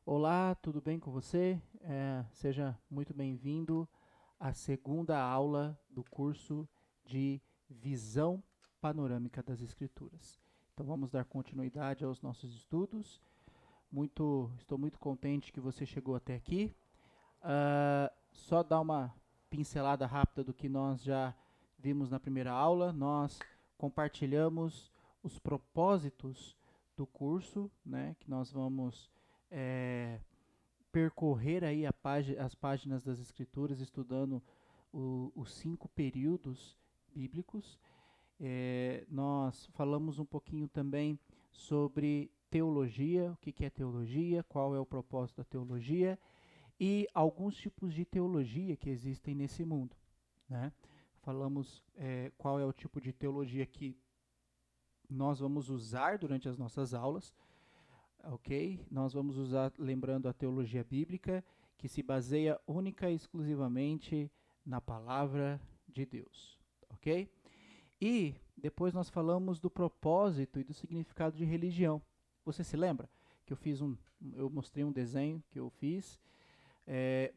Olá, tudo bem com você? Seja muito bem-vindo à segunda aula do curso de Visão Panorâmica das Escrituras. Então vamos dar continuidade aos nossos estudos. Estou muito contente que você chegou até aqui. Só dar uma pincelada rápida do que nós já vimos na primeira aula. Nós compartilhamos os propósitos do curso, né, que nós vamos é, percorrer aí as páginas das Escrituras, estudando os 5 períodos bíblicos. Nós falamos um pouquinho também sobre teologia, o que é teologia, qual é o propósito da teologia e alguns tipos de teologia que existem nesse mundo, né? Falamos qual é o tipo de teologia que nós vamos usar durante as nossas aulas, ok? Nós vamos usar, lembrando, a teologia bíblica, que se baseia única e exclusivamente na palavra de Deus, ok? E depois nós falamos do propósito e do significado de religião. Você se lembra que eu mostrei um desenho que eu fiz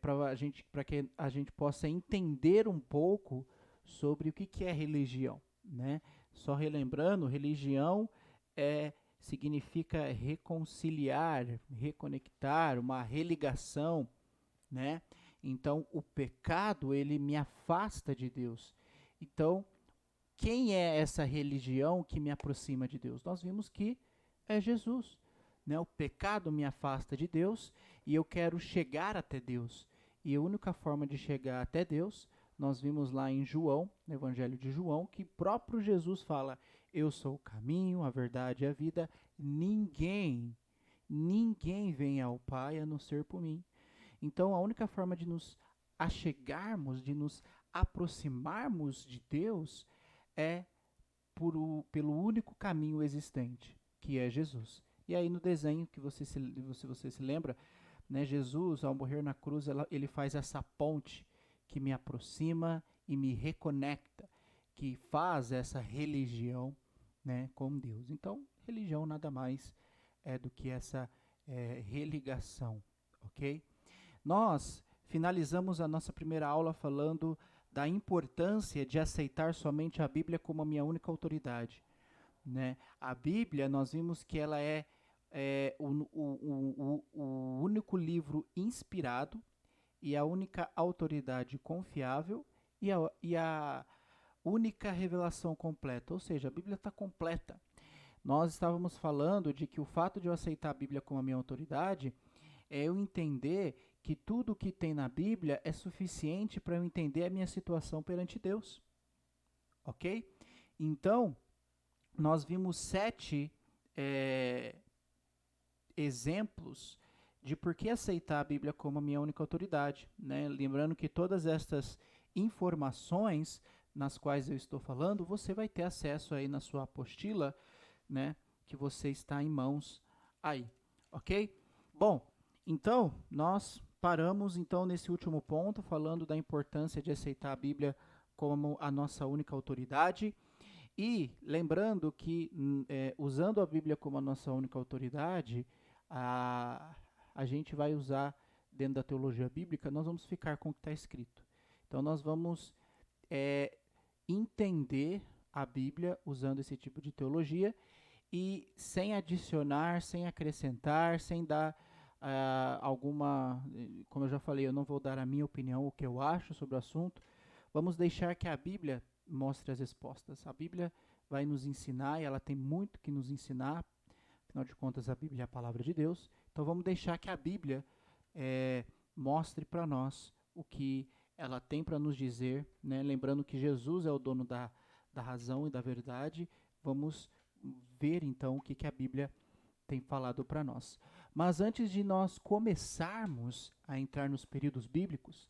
para que a gente possa entender um pouco sobre o que é religião, né? Só relembrando, religião significa reconciliar, reconectar, uma religação, né? Então, o pecado, ele me afasta de Deus. Então, quem é essa religião que me aproxima de Deus? Nós vimos que é Jesus, né? O pecado me afasta de Deus e eu quero chegar até Deus. E a única forma de chegar até Deus, nós vimos lá em João, no Evangelho de João, que próprio Jesus fala: Eu sou o caminho, a verdade e a vida. Ninguém vem ao Pai a não ser por mim. Então, a única forma de nos achegarmos, de nos aproximarmos de Deus, é pelo único caminho existente, que é Jesus. E aí no desenho que você se lembra, né, Jesus, ao morrer na cruz, ele faz essa ponte que me aproxima e me reconecta, que faz essa religião, né, com Deus. Então, religião nada mais é do que essa religação, ok? Nós finalizamos a nossa primeira aula falando da importância de aceitar somente a Bíblia como a minha única autoridade, né? A Bíblia, nós vimos que ela o único livro inspirado e a única autoridade confiável e a única revelação completa, ou seja, a Bíblia está completa. Nós estávamos falando de que o fato de eu aceitar a Bíblia como a minha autoridade é eu entender que tudo que tem na Bíblia é suficiente para eu entender a minha situação perante Deus, ok? Então, nós vimos 7 é, exemplos de por que aceitar a Bíblia como a minha única autoridade, né? Lembrando que todas estas informações nas quais eu estou falando, você vai ter acesso aí na sua apostila, né? Que você está em mãos aí, ok? Bom, então nós paramos então nesse último ponto falando da importância de aceitar a Bíblia como a nossa única autoridade. E lembrando que, usando a Bíblia como a nossa única autoridade, a, a gente vai usar, dentro da teologia bíblica, nós vamos ficar com o que está escrito. Então, nós vamos é, entender a Bíblia usando esse tipo de teologia e sem adicionar, sem acrescentar, sem dar alguma. Como eu já falei, eu não vou dar a minha opinião, o que eu acho sobre o assunto. Vamos deixar que a Bíblia mostre as respostas. A Bíblia vai nos ensinar e ela tem muito que nos ensinar. Afinal de contas, a Bíblia é a palavra de Deus. Então vamos deixar que a Bíblia mostre para nós o que ela tem para nos dizer, né? Lembrando que Jesus é o dono da razão e da verdade. Vamos ver então o que a Bíblia tem falado para nós. Mas antes de nós começarmos a entrar nos períodos bíblicos,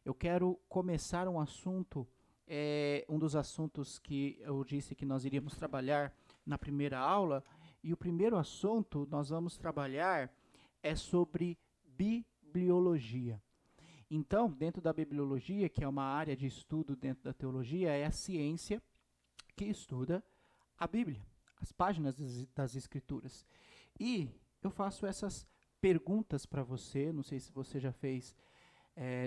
eu quero começar um assunto, um dos assuntos que eu disse que nós iríamos trabalhar na primeira aula. E o primeiro assunto nós vamos trabalhar é sobre bibliologia. Então, dentro da bibliologia, que é uma área de estudo dentro da teologia, é a ciência que estuda a Bíblia, as páginas das Escrituras. E eu faço essas perguntas para você. Não sei se você já fez,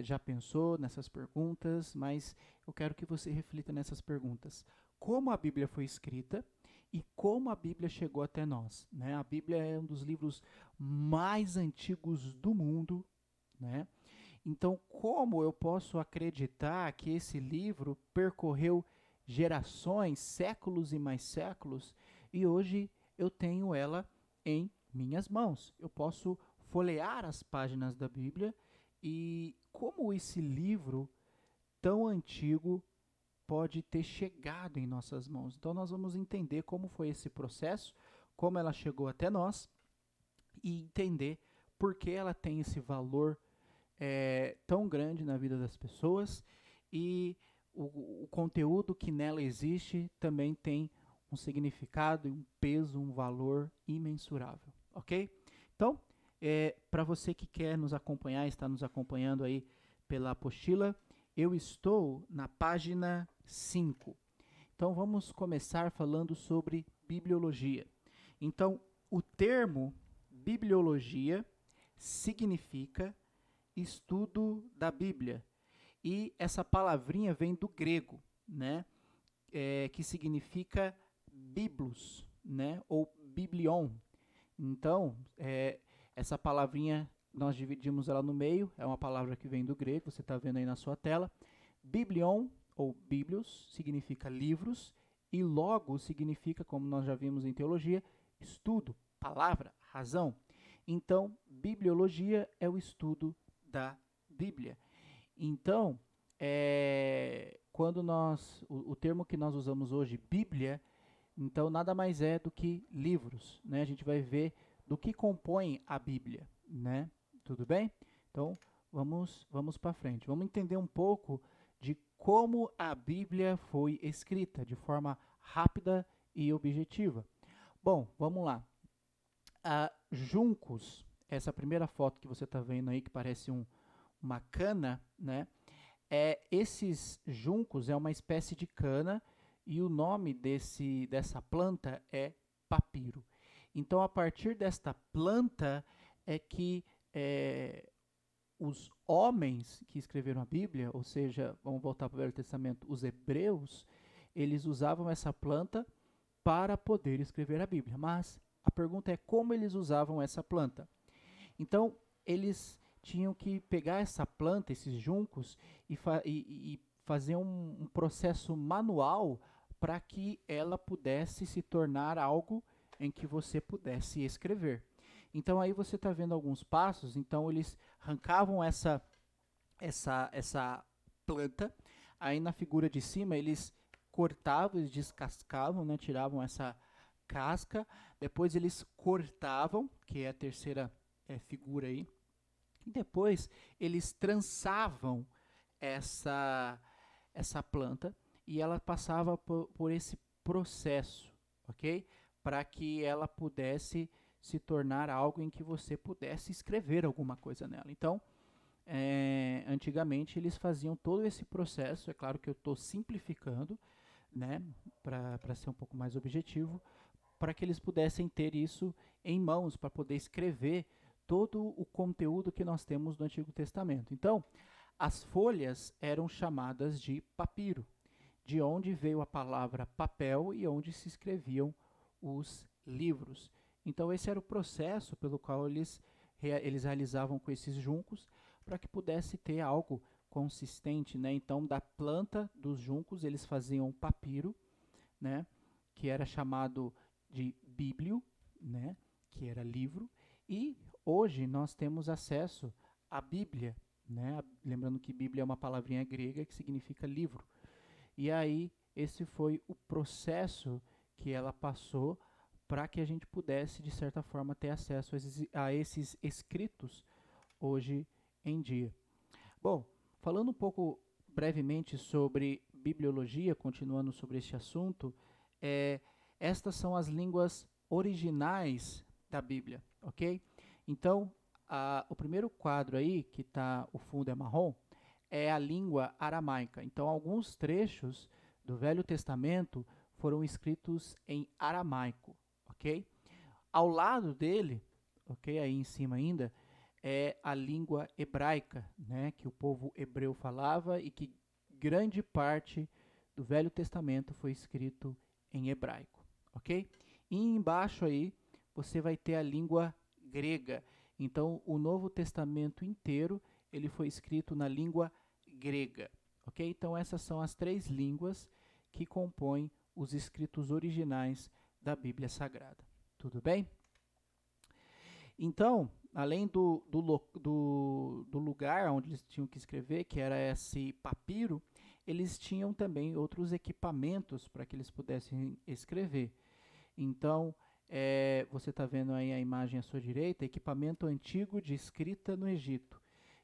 já pensou nessas perguntas, mas eu quero que você reflita nessas perguntas. Como a Bíblia foi escrita e como a Bíblia chegou até nós, né? A Bíblia é um dos livros mais antigos do mundo, né? Então, como eu posso acreditar que esse livro percorreu gerações, séculos e mais séculos, e hoje eu tenho ela em minhas mãos? Eu posso folhear as páginas da Bíblia e como esse livro tão antigo pode ter chegado em nossas mãos. Então, nós vamos entender como foi esse processo, como ela chegou até nós e entender por que ela tem esse valor tão grande na vida das pessoas e o conteúdo que nela existe também tem um significado, um peso, um valor imensurável, ok? Então, para você que quer nos acompanhar, está nos acompanhando aí pela apostila, eu estou na página 5. Então, vamos começar falando sobre bibliologia. Então, o termo bibliologia significa estudo da Bíblia. E essa palavrinha vem do grego, né? Que significa biblos, né? Ou biblion. Então, essa palavrinha, nós dividimos ela no meio, é uma palavra que vem do grego, você está vendo aí na sua tela. Biblion, ou biblios, significa livros, e logos significa, como nós já vimos em teologia, estudo, palavra, razão. Então, bibliologia é o estudo da Bíblia. Então, quando o termo que nós usamos hoje, Bíblia, então nada mais é do que livros, né? A gente vai ver do que compõe a Bíblia, né? Tudo bem? Então, vamos para frente. Vamos entender um pouco de como a Bíblia foi escrita, de forma rápida e objetiva. Bom, vamos lá. Juncos, essa primeira foto que você está vendo aí, que parece uma cana, né? Esses juncos é uma espécie de cana e o nome dessa planta é papiro. Então, a partir desta planta é que os homens que escreveram a Bíblia, ou seja, vamos voltar para o Velho Testamento, os hebreus, eles usavam essa planta para poder escrever a Bíblia. Mas a pergunta é como eles usavam essa planta. Então, eles tinham que pegar essa planta, esses juncos, e fazer um processo manual para que ela pudesse se tornar algo em que você pudesse escrever. Então, aí você está vendo alguns passos. Então, eles arrancavam essa planta. Aí, na figura de cima, eles cortavam, eles descascavam, né, tiravam essa casca. Depois, eles cortavam, que é a terceira figura aí. E depois eles trançavam essa planta e ela passava por esse processo, ok? Para que ela pudesse se tornar algo em que você pudesse escrever alguma coisa nela. Então, antigamente eles faziam todo esse processo. É claro que eu estou simplificando, né, para ser um pouco mais objetivo, para que eles pudessem ter isso em mãos, para poder escrever todo o conteúdo que nós temos no Antigo Testamento. Então, as folhas eram chamadas de papiro, de onde veio a palavra papel e onde se escreviam os livros. Então, esse era o processo pelo qual eles realizavam com esses juncos, para que pudesse ter algo consistente, né? Então, da planta dos juncos, eles faziam papiro, né, que era chamado de bíblio, né, que era livro, e hoje nós temos acesso à Bíblia, né? Lembrando que Bíblia é uma palavrinha grega que significa livro. E aí esse foi o processo que ela passou para que a gente pudesse, de certa forma, ter acesso a esses escritos hoje em dia. Bom, falando um pouco brevemente sobre bibliologia, continuando sobre este assunto, estas são as línguas originais da Bíblia, ok? Então, o primeiro quadro aí, que tá, o fundo é marrom, é a língua aramaica. Então, alguns trechos do Velho Testamento foram escritos em aramaico, ok? Ao lado dele, ok? Aí em cima ainda, é a língua hebraica, né? Que o povo hebreu falava e que grande parte do Velho Testamento foi escrito em hebraico, ok? E embaixo aí você vai ter a língua grega. Então, o Novo Testamento inteiro ele foi escrito na língua grega, ok? Então, essas são as três línguas que compõem os escritos originais da Bíblia Sagrada. Tudo bem? Então, além do lugar onde eles tinham que escrever, que era esse papiro, eles tinham também outros equipamentos para que eles pudessem escrever. Então, você está vendo aí a imagem à sua direita, equipamento antigo de escrita no Egito.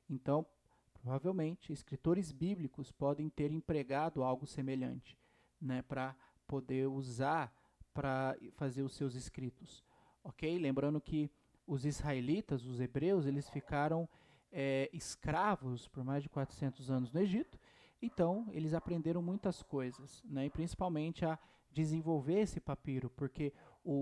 Então, provavelmente, escritores bíblicos podem ter empregado algo semelhante, né, para poder usar para fazer os seus escritos. Ok? Lembrando que os israelitas, os hebreus, eles ficaram escravos por mais de 400 anos no Egito. Então, eles aprenderam muitas coisas, né, e principalmente a desenvolver esse papiro, porque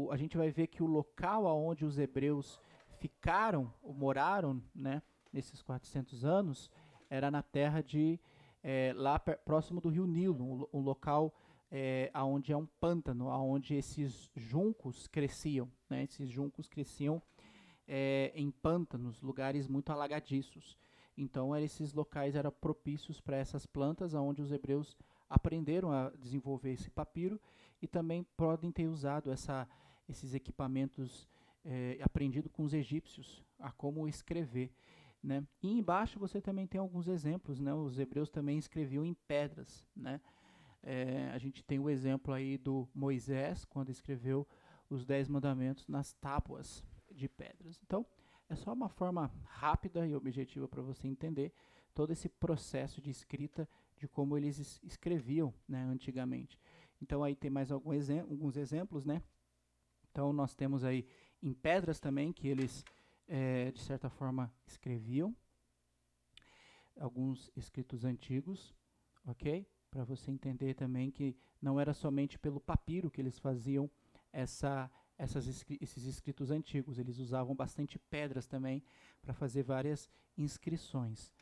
a gente vai ver que o local onde os hebreus ficaram, ou moraram, né, nesses 400 anos, era na terra de, lá próximo do rio Nilo, um local onde é um pântano, onde esses juncos cresciam, né, esses juncos cresciam em pântanos, lugares muito alagadiços. Então, esses locais eram propícios para essas plantas, onde os hebreus aprenderam a desenvolver esse papiro e também podem ter usado esses equipamentos aprendido com os egípcios a como escrever, né? E embaixo você também tem alguns exemplos, né? Os hebreus também escreviam em pedras, né? A gente tem o exemplo aí do Moisés, quando escreveu os 10 mandamentos nas tábuas de pedras. Então, é só uma forma rápida e objetiva para você entender todo esse processo de escrita, de como eles escreviam, né, antigamente. Então, aí tem mais alguns exemplos, né? Então, nós temos aí em pedras também, que eles, de certa forma, escreviam, alguns escritos antigos, ok? Para você entender também que não era somente pelo papiro que eles faziam esses escritos antigos, eles usavam bastante pedras também para fazer várias inscrições.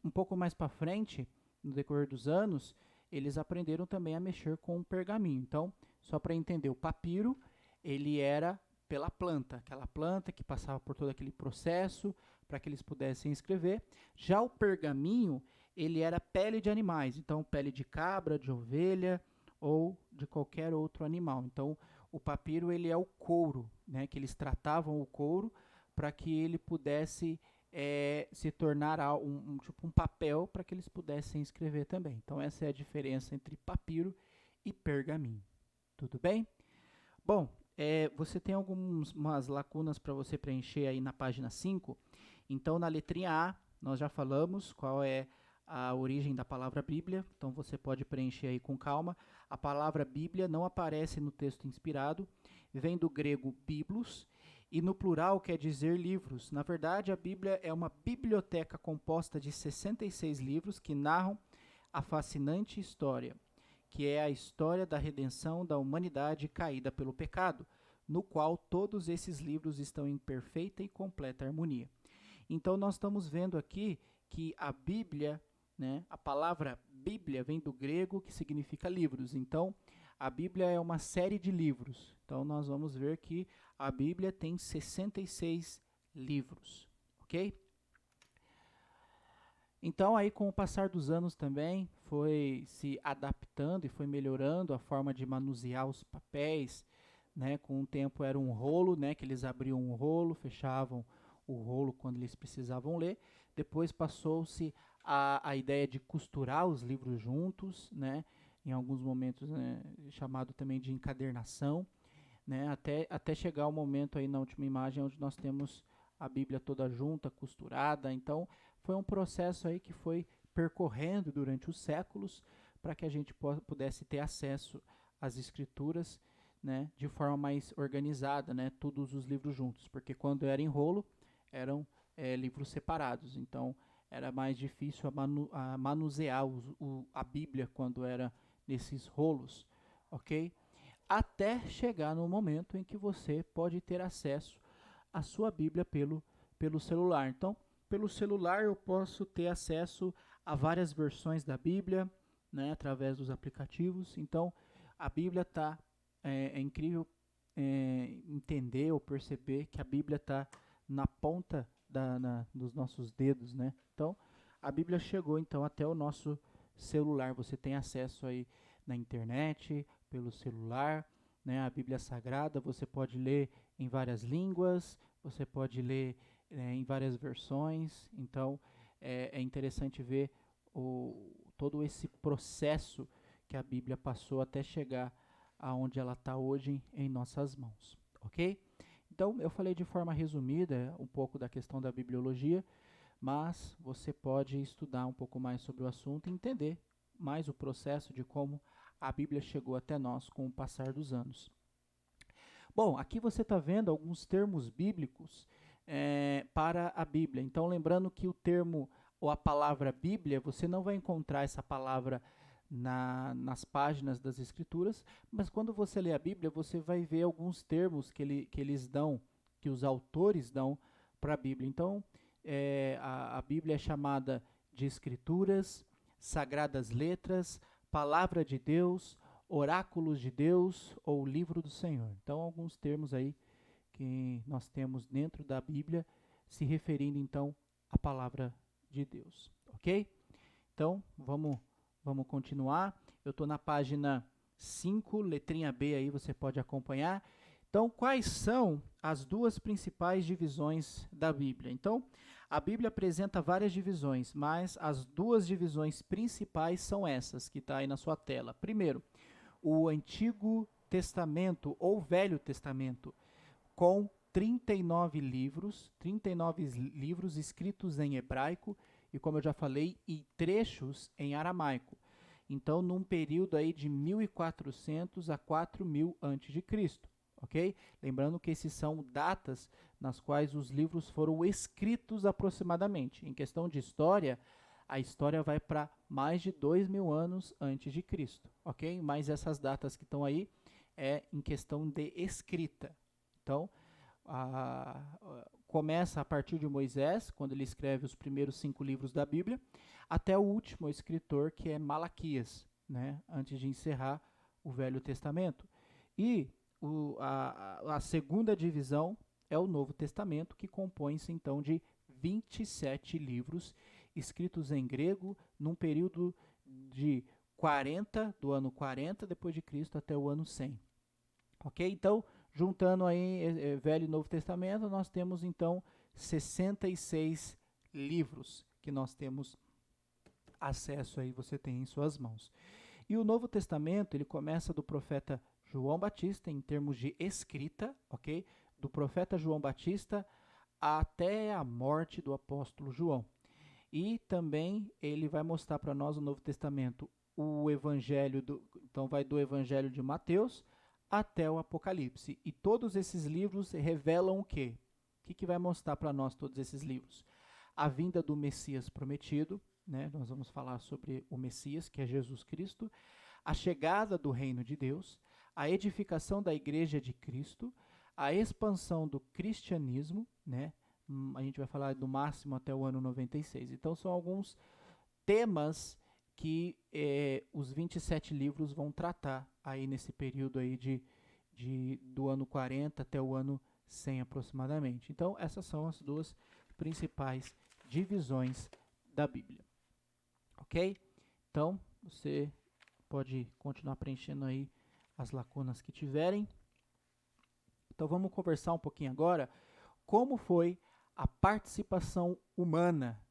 Um pouco mais para frente, no decorrer dos anos, eles aprenderam também a mexer com o pergaminho. Então, só para entender, o papiro ele era pela planta, aquela planta que passava por todo aquele processo para que eles pudessem escrever. Já o pergaminho, ele era pele de animais, então pele de cabra, de ovelha ou de qualquer outro animal. Então, o papiro ele é o couro, né, que eles tratavam o couro para que ele pudesse se tornar tipo um papel para que eles pudessem escrever também. Então, essa é a diferença entre papiro e pergaminho. Tudo bem? Bom, você tem algumas lacunas para você preencher aí na página 5. Então, na letrinha A, nós já falamos qual é a origem da palavra Bíblia. Então, você pode preencher aí com calma. A palavra Bíblia não aparece no texto inspirado. Vem do grego biblos e no plural quer dizer livros. Na verdade, a Bíblia é uma biblioteca composta de 66 livros que narram a fascinante história, que é a história da redenção da humanidade caída pelo pecado, no qual todos esses livros estão em perfeita e completa harmonia. Então, nós estamos vendo aqui que a Bíblia, né, a palavra Bíblia vem do grego, que significa livros. Então, a Bíblia é uma série de livros. Então, nós vamos ver que a Bíblia tem 66 livros, ok? Então, aí com o passar dos anos também, foi se adaptando e foi melhorando a forma de manusear os papéis, né? Com o tempo era um rolo, né? Que eles abriam um rolo, fechavam o rolo quando eles precisavam ler. Depois passou-se a ideia de costurar os livros juntos, né? Em alguns momentos, né, chamado também de encadernação, né? Até chegar o momento aí na última imagem onde nós temos a Bíblia toda junta, costurada. Então, foi um processo aí que foi percorrendo durante os séculos para que a gente pudesse ter acesso às escrituras, né, de forma mais organizada, né, todos os livros juntos, porque quando era em rolo, eram livros separados, então era mais difícil a manusear a Bíblia quando era nesses rolos, ok? até chegar no momento em que você pode ter acesso à sua Bíblia pelo celular. Então, pelo celular eu posso ter acesso a várias versões da Bíblia, né, através dos aplicativos. Então, a Bíblia é incrível entender ou perceber que a Bíblia está na ponta dos nossos dedos, né? Então, a Bíblia chegou então até o nosso celular. Você tem acesso aí na internet, pelo celular, né? A Bíblia Sagrada você pode ler em várias línguas, você pode ler em várias versões. Então, é interessante ver todo esse processo que a Bíblia passou até chegar aonde ela está hoje em nossas mãos, ok? Então, eu falei de forma resumida um pouco da questão da bibliologia, mas você pode estudar um pouco mais sobre o assunto e entender mais o processo de como a Bíblia chegou até nós com o passar dos anos. Bom, aqui você está vendo alguns termos bíblicos para a Bíblia. Então, lembrando que o termo ou a palavra Bíblia, você não vai encontrar essa palavra nas páginas das Escrituras, mas quando você lê a Bíblia, você vai ver alguns termos que eles dão, que os autores dão para a Bíblia. Então, a Bíblia é chamada de Escrituras, Sagradas Letras, Palavra de Deus, Oráculos de Deus ou Livro do Senhor. Então, alguns termos aí que nós temos dentro da Bíblia, se referindo então à Palavra de Deus, ok? Então, vamos continuar. Eu estou na página 5, letrinha B aí, você pode acompanhar. Então, quais são as duas principais divisões da Bíblia? Então, a Bíblia apresenta várias divisões, mas as duas divisões principais são essas, que está aí na sua tela. Primeiro, o Antigo Testamento ou Velho Testamento, com 39 livros escritos em hebraico e, como eu já falei, e trechos em aramaico. Então, num período aí de 1400 a 4000 a.C., ok? Lembrando que esses são datas nas quais os livros foram escritos aproximadamente. Em questão de história, a história vai para mais de 2000 anos antes de Cristo, ok? Mas essas datas que estão aí é em questão de escrita. Então, começa a partir de Moisés, quando ele escreve os primeiros 5 livros da Bíblia, até o último escritor, que é Malaquias, né, antes de encerrar o Velho Testamento. E a segunda divisão é o Novo Testamento, que compõe-se então de 27 livros escritos em grego, num período de do ano 40 depois de Cristo até o ano 100. Ok? Então, juntando aí Velho e Novo Testamento, nós temos então 66 livros que nós temos acesso aí, você tem em suas mãos. E o Novo Testamento, ele começa do profeta João Batista, em termos de escrita, ok? Do profeta João Batista até a morte do apóstolo João. E também ele vai mostrar para nós o Novo Testamento, o evangelho, então vai do evangelho de Mateus até o Apocalipse. E todos esses livros revelam o quê? O que vai mostrar para nós todos esses livros? A vinda do Messias prometido, né? Nós vamos falar sobre o Messias, que é Jesus Cristo, a chegada do reino de Deus, a edificação da igreja de Cristo, a expansão do cristianismo, né? A gente vai falar do máximo até o ano 96. Então, são alguns temas que os 27 livros vão tratar aí nesse período aí do ano 40 até o ano 100 aproximadamente. Então, essas são as duas principais divisões da Bíblia. Ok? Então, você pode continuar preenchendo aí as lacunas que tiverem. Então, vamos conversar um pouquinho agora como foi a participação humana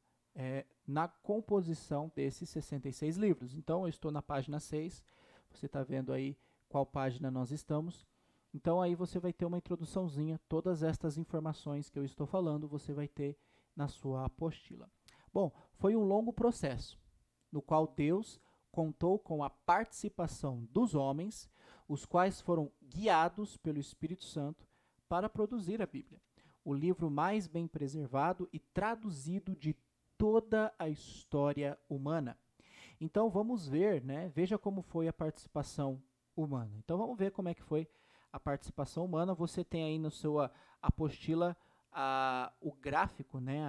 na composição desses 66 livros. Então, eu estou na página 6, você está vendo aí qual página nós estamos. Então, aí você vai ter uma introduçãozinha, todas estas informações que eu estou falando, você vai ter na sua apostila. Bom, foi um longo processo, no qual Deus contou com a participação dos homens, os quais foram guiados pelo Espírito Santo para produzir a Bíblia, o livro mais bem preservado e traduzido de toda a história humana. Então vamos ver, né? Veja como foi a participação humana. Então vamos ver como é que foi a participação humana. Você tem aí na sua apostila o gráfico, né,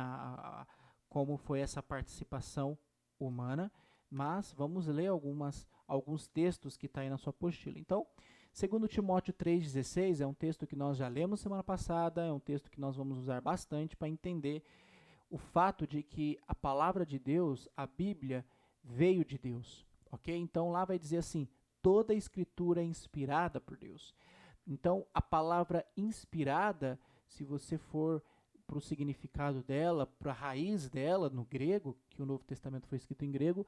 como foi essa participação humana, mas vamos ler alguns textos que está aí na sua apostila. Então, segundo Timóteo 3,16, é um texto que nós já lemos semana passada, é um texto que nós vamos usar bastante para entender o fato de que a palavra de Deus, a Bíblia, veio de Deus, ok? Então lá vai dizer assim, toda a escritura é inspirada por Deus. Então a palavra inspirada, se você for para o significado dela, para a raiz dela no grego, que o Novo Testamento foi escrito em grego,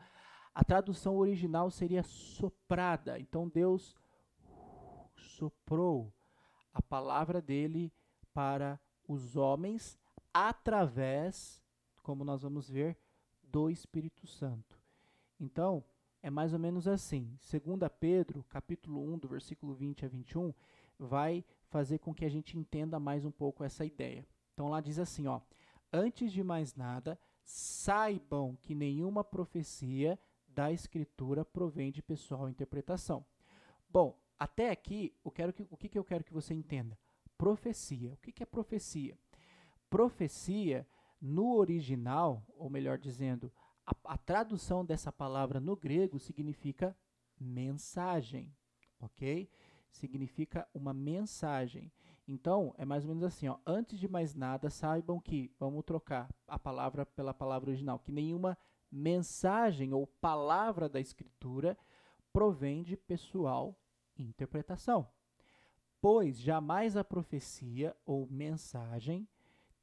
a tradução original seria soprada. Então Deus soprou a palavra dele para os homens através, como nós vamos ver, do Espírito Santo. Então, é mais ou menos assim. 2 Pedro, capítulo 1, do versículo 20 a 21, vai fazer com que a gente entenda mais um pouco essa ideia. Então, lá diz assim, ó, antes de mais nada, saibam que nenhuma profecia da Escritura provém de pessoal interpretação. Bom, até aqui, o que eu quero que você entenda? Profecia. O que é profecia? Profecia, no original, ou melhor dizendo, a tradução dessa palavra no grego significa mensagem, ok? Significa uma mensagem. Então, é mais ou menos assim, ó, antes de mais nada, saibam que, vamos trocar a palavra pela palavra original, que nenhuma mensagem ou palavra da Escritura provém de pessoal interpretação. Pois jamais a profecia ou mensagem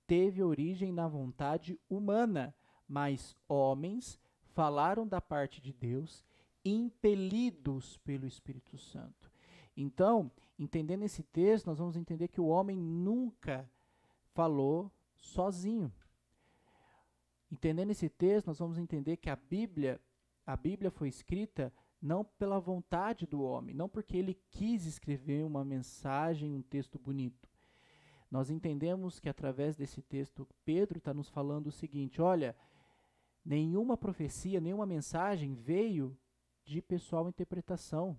teve origem na vontade humana, mas homens falaram da parte de Deus, impelidos pelo Espírito Santo. Então, entendendo esse texto, nós vamos entender que o homem nunca falou sozinho. Entendendo esse texto, nós vamos entender que a Bíblia foi escrita não pela vontade do homem, não porque ele quis escrever uma mensagem, um texto bonito. Nós entendemos que através desse texto, Pedro está nos falando o seguinte, olha, nenhuma profecia, nenhuma mensagem veio de pessoal interpretação,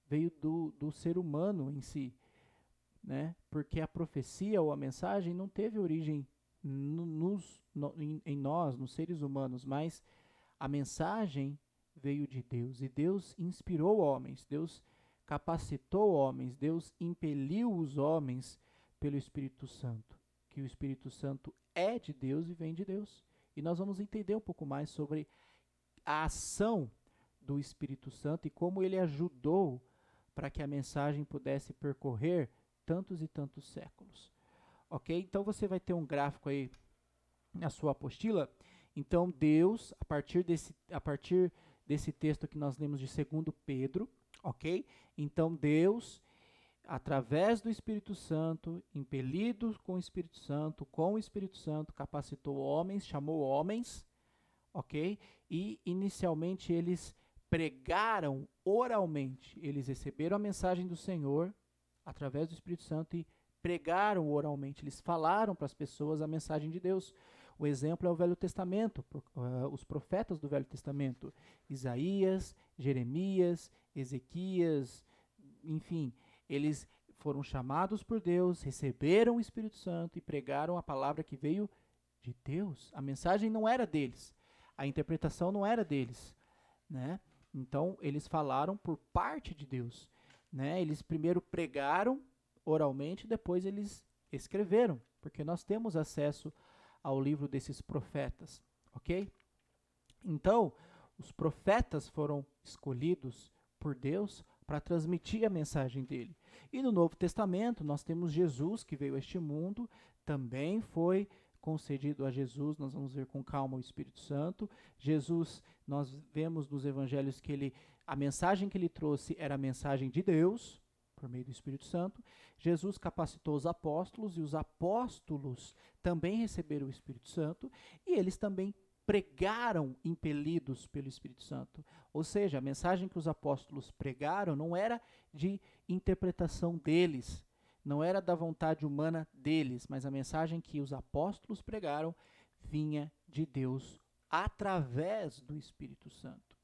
veio do ser humano em si, né? Porque a profecia ou a mensagem não teve origem em nós, nos seres humanos, mas a mensagem veio de Deus, e Deus inspirou homens, Deus capacitou homens, Deus impeliu os homens pelo Espírito Santo, que o Espírito Santo é de Deus e vem de Deus. E nós vamos entender um pouco mais sobre a ação do Espírito Santo e como ele ajudou para que a mensagem pudesse percorrer tantos e tantos séculos. Ok? Então você vai ter um gráfico aí na sua apostila. Então Deus, a partir desse texto que nós lemos de 2 Pedro, ok? Então Deus, através do Espírito Santo, impelido com o Espírito Santo, capacitou homens, chamou homens, ok? E inicialmente eles pregaram oralmente, eles receberam a mensagem do Senhor através do Espírito Santo e pregaram oralmente, eles falaram para as pessoas a mensagem de Deus. O exemplo é o Velho Testamento, os profetas do Velho Testamento, Isaías, Jeremias, Ezequias, enfim, eles foram chamados por Deus, receberam o Espírito Santo e pregaram a palavra que veio de Deus. A mensagem não era deles, a interpretação não era deles, né? Então, eles falaram por parte de Deus, né? Eles primeiro pregaram oralmente, depois eles escreveram, porque nós temos acesso ao livro desses profetas, ok? Então, os profetas foram escolhidos por Deus para transmitir a mensagem dele. E no Novo Testamento, nós temos Jesus que veio a este mundo, também foi concedido a Jesus, nós vamos ver com calma o Espírito Santo. Jesus, nós vemos nos evangelhos que a mensagem que ele trouxe era a mensagem de Deus, por meio do Espírito Santo. Jesus capacitou os apóstolos, e os apóstolos também receberam o Espírito Santo, e eles também pregaram impelidos pelo Espírito Santo. Ou seja, a mensagem que os apóstolos pregaram não era de interpretação deles, não era da vontade humana deles, mas a mensagem que os apóstolos pregaram vinha de Deus através do Espírito Santo.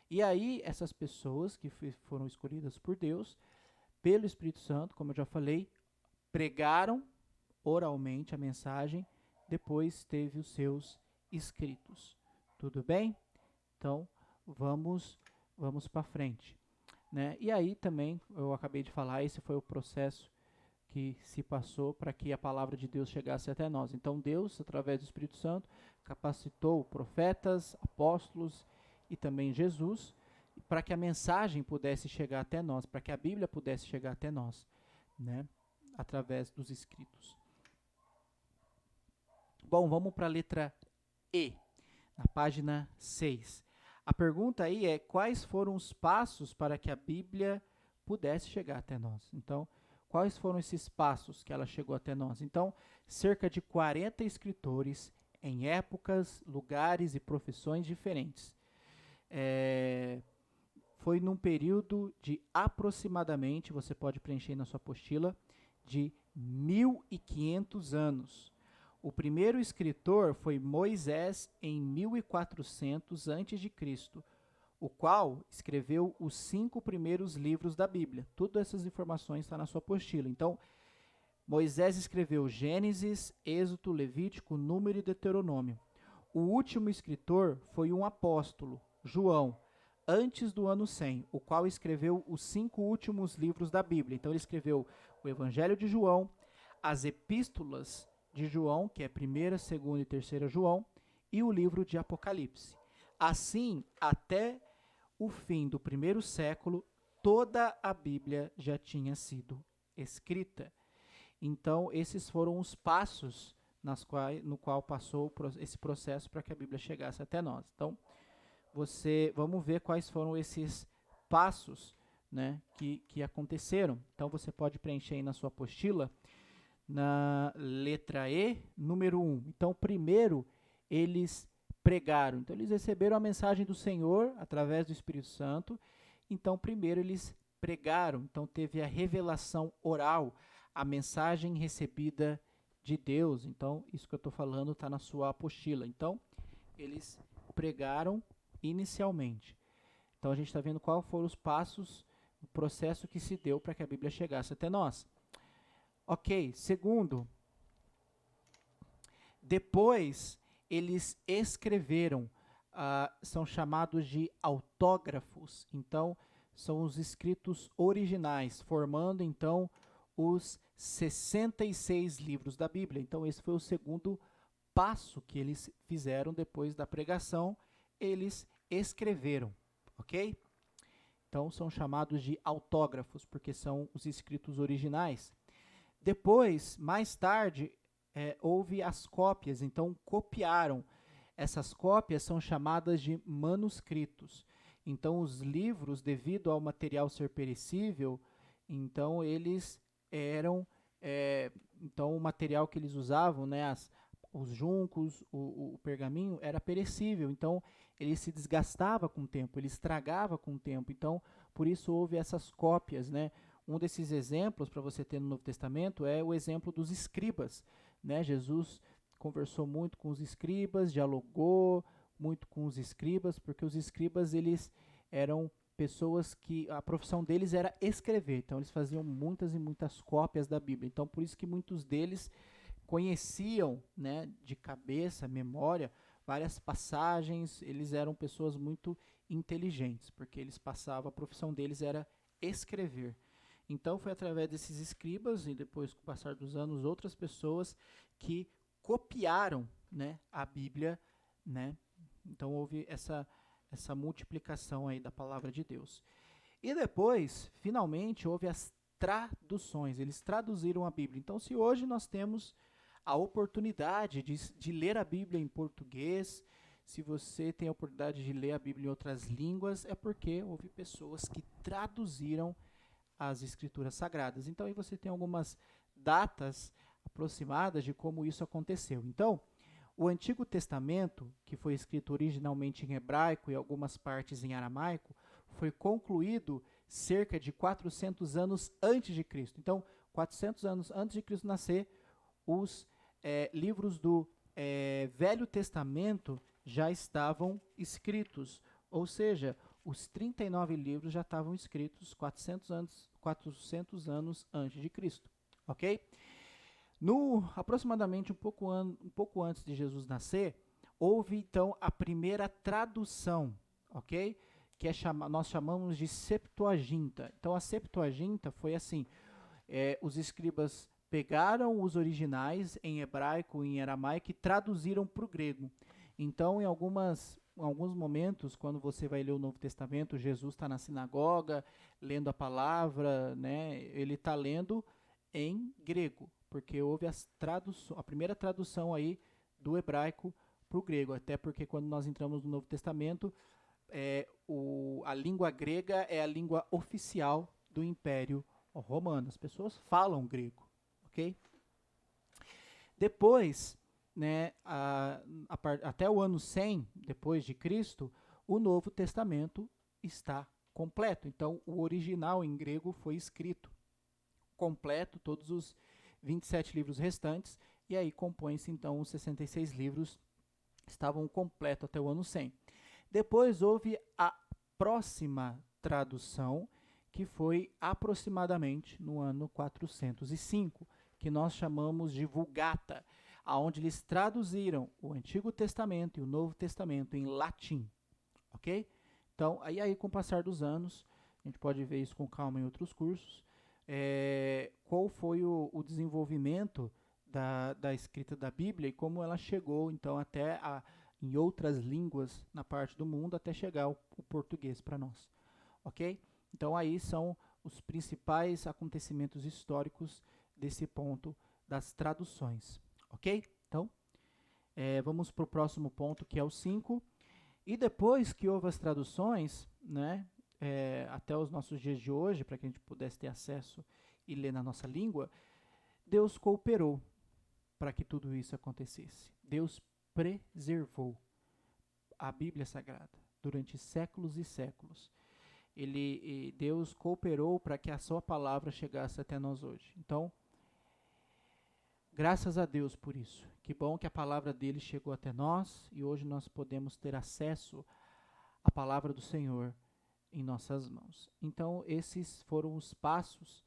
E aí, essas pessoas que foram escolhidas por Deus, pelo Espírito Santo, como eu já falei, pregaram oralmente a mensagem, depois teve os seus escritos. Tudo bem? Então, vamos para frente. Né? E aí também, eu acabei de falar, esse foi o processo que se passou para que a palavra de Deus chegasse até nós. Então Deus, através do Espírito Santo, capacitou profetas, apóstolos e também Jesus para que a mensagem pudesse chegar até nós, para que a Bíblia pudesse chegar até nós, né? Através dos escritos. Bom, vamos para a letra E, na página 6. A pergunta aí é: quais foram os passos para que a Bíblia pudesse chegar até nós? Então, quais foram esses passos que ela chegou até nós? Então, cerca de 40 escritores em épocas, lugares e profissões diferentes. Foi num período de aproximadamente, você pode preencher na sua apostila, de 1500 anos. O primeiro escritor foi Moisés em 1400 a.C., o qual escreveu os 5 primeiros livros da Bíblia. Todas essas informações estão na sua apostila. Então, Moisés escreveu Gênesis, Êxodo, Levítico, Número e Deuteronômio. O último escritor foi um apóstolo, João, antes do ano 100, o qual escreveu os 5 últimos livros da Bíblia. Então, ele escreveu o Evangelho de João, as Epístolas de João, que é 1ª, 2ª e 3ª João, e o livro de Apocalipse. Assim, até o fim do 1º século, toda a Bíblia já tinha sido escrita. Então, esses foram os passos no qual passou esse processo para que a Bíblia chegasse até nós. Então, vamos ver quais foram esses passos, né, que aconteceram. Então, você pode preencher aí na sua apostila, na letra E, número 1. Então, primeiro, eles pregaram. Então, eles receberam a mensagem do Senhor através do Espírito Santo. Então, primeiro, eles pregaram. Então, teve a revelação oral, a mensagem recebida de Deus. Então, isso que eu estou falando está na sua apostila. Então, eles pregaram inicialmente. Então, a gente está vendo quais foram os passos, o processo que se deu para que a Bíblia chegasse até nós. Ok, segundo, depois eles escreveram, são chamados de autógrafos, então são os escritos originais, formando então os 66 livros da Bíblia. Então esse foi o segundo passo que eles fizeram depois da pregação, eles escreveram, ok? Então são chamados de autógrafos, porque são os escritos originais. Depois, mais tarde, houve as cópias, então copiaram. Essas cópias são chamadas de manuscritos. Então, os livros, devido ao material ser perecível, então eles eram, então o material que eles usavam, né, os juncos, o pergaminho, era perecível. Então, ele se desgastava com o tempo, ele estragava com o tempo. Então, por isso houve essas cópias, né? Um desses exemplos, para você ter no Novo Testamento, é o exemplo dos escribas. Né? Jesus conversou muito com os escribas, dialogou muito com os escribas, porque os escribas eles eram pessoas que a profissão deles era escrever. Então, eles faziam muitas e muitas cópias da Bíblia. Então, por isso que muitos deles conheciam, né, de cabeça, memória, várias passagens. Eles eram pessoas muito inteligentes, porque eles passavam, a profissão deles era escrever. Então, foi através desses escribas e depois, com o passar dos anos, outras pessoas que copiaram, né, a Bíblia, né? Então, houve essa multiplicação aí da palavra de Deus. E depois, finalmente, houve as traduções. Eles traduziram a Bíblia. Então, se hoje nós temos a oportunidade de ler a Bíblia em português, se você tem a oportunidade de ler a Bíblia em outras línguas, é porque houve pessoas que traduziram as escrituras sagradas. Então aí você tem algumas datas aproximadas de como isso aconteceu. Então, o Antigo Testamento, que foi escrito originalmente em hebraico e algumas partes em aramaico, foi concluído cerca de 400 anos antes de Cristo. Então, 400 anos antes de Cristo nascer, os livros do Velho Testamento já estavam escritos. Ou seja, os 39 livros já estavam escritos 400 anos antes de Cristo, ok? Aproximadamente um pouco antes de Jesus nascer, houve então a primeira tradução, ok? Que nós chamamos de Septuaginta. Então a Septuaginta foi assim, os escribas pegaram os originais em hebraico e em aramaico e traduziram para o grego. Então em alguns momentos, quando você vai ler o Novo Testamento, Jesus está na sinagoga, lendo a palavra, né? Ele está lendo em grego, porque houve a primeira tradução aí do hebraico para o grego, até porque quando nós entramos no Novo Testamento, a língua grega é a língua oficial do Império Romano. As pessoas falam grego, ok? Depois, né, até o ano 100 depois de Cristo, o Novo Testamento está completo. Então, o original em grego foi escrito completo, todos os 27 livros restantes, e aí compõe-se então os 66 livros estavam completos até o ano 100. Depois houve a próxima tradução, que foi aproximadamente no ano 405, que nós chamamos de Vulgata, aonde eles traduziram o Antigo Testamento e o Novo Testamento em latim, ok? Então, aí com o passar dos anos, a gente pode ver isso com calma em outros cursos, qual foi o desenvolvimento da escrita da Bíblia e como ela chegou, então, até em outras línguas na parte do mundo, até chegar o português para nós, ok? Então, aí são os principais acontecimentos históricos desse ponto das traduções, ok? Então, vamos para o próximo ponto, que é o 5. E depois que houve as traduções, né, até os nossos dias de hoje, para que a gente pudesse ter acesso e ler na nossa língua, Deus cooperou para que tudo isso acontecesse. Deus preservou a Bíblia Sagrada durante séculos e séculos. Deus cooperou para que a sua palavra chegasse até nós hoje. Então, graças a Deus por isso. Que bom que a palavra dele chegou até nós e hoje nós podemos ter acesso à palavra do Senhor em nossas mãos. Então, esses foram os passos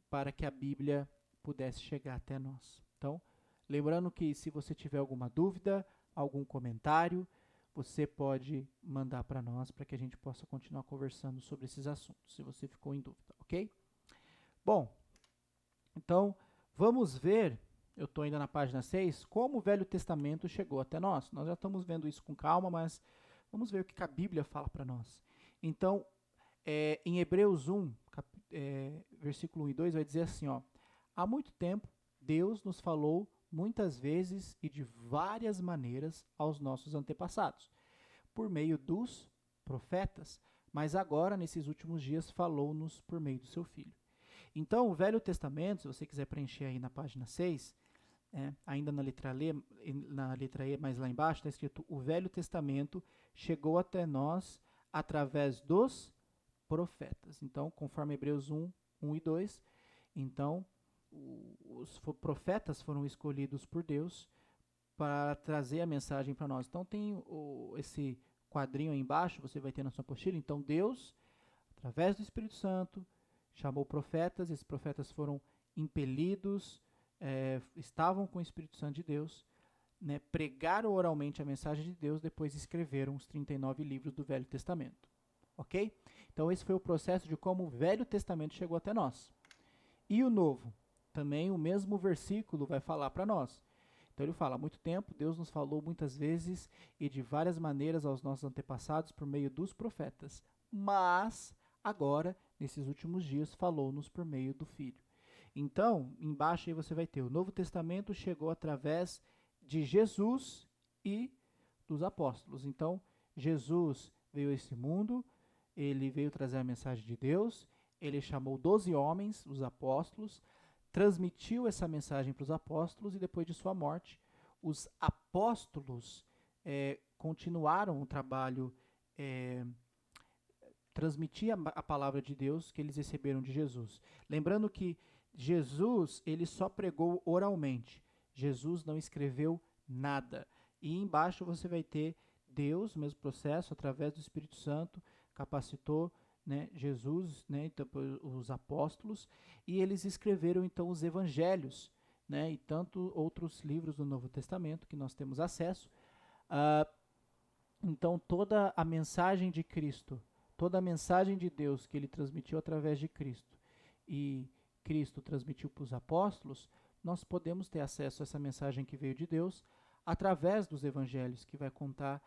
para que a Bíblia pudesse chegar até nós. Então, lembrando que se você tiver alguma dúvida, algum comentário, você pode mandar para nós para que a gente possa continuar conversando sobre esses assuntos, se você ficou em dúvida, ok? Bom, então vamos ver, eu estou ainda na página 6, como o Velho Testamento chegou até nós. Nós já estamos vendo isso com calma, mas vamos ver o que a Bíblia fala para nós. Então, em Hebreus 1, versículo 1 e 2, vai dizer assim, ó, há muito tempo Deus nos falou muitas vezes e de várias maneiras aos nossos antepassados, por meio dos profetas, mas agora, nesses últimos dias, falou-nos por meio do seu Filho. Então, o Velho Testamento, se você quiser preencher aí na página 6, ainda na letra E, mais lá embaixo, está escrito, o Velho Testamento chegou até nós através dos profetas. Então, conforme Hebreus 1, 1 e 2, então, os profetas foram escolhidos por Deus para trazer a mensagem para nós. Então, tem esse quadrinho aí embaixo, você vai ter na sua apostila. Então, Deus, através do Espírito Santo, chamou profetas, esses profetas foram impelidos, estavam com o Espírito Santo de Deus, né, pregaram oralmente a mensagem de Deus, depois escreveram os 39 livros do Velho Testamento. Ok? Então, esse foi o processo de como o Velho Testamento chegou até nós. E o Novo? Também o mesmo versículo vai falar para nós. Então ele fala, há muito tempo Deus nos falou muitas vezes e de várias maneiras aos nossos antepassados por meio dos profetas. Mas agora, nesses últimos dias, falou-nos por meio do Filho. Então, embaixo aí você vai ter, o Novo Testamento chegou através de Jesus e dos apóstolos. Então, Jesus veio a esse mundo, ele veio trazer a mensagem de Deus, ele chamou 12 homens, os apóstolos, transmitiu essa mensagem para os apóstolos e depois de sua morte, os apóstolos continuaram o trabalho, transmitir a palavra de Deus que eles receberam de Jesus. Lembrando que Jesus, ele só pregou oralmente. Jesus não escreveu nada. E embaixo você vai ter Deus, o mesmo processo, através do Espírito Santo, capacitou, né, Jesus, né, então, os apóstolos, e eles escreveram então os evangelhos, né, e tanto outros livros do Novo Testamento que nós temos acesso. Ah, então toda a mensagem de Cristo, toda a mensagem de Deus que ele transmitiu através de Cristo e Cristo transmitiu para os apóstolos, nós podemos ter acesso a essa mensagem que veio de Deus através dos evangelhos, que vai contar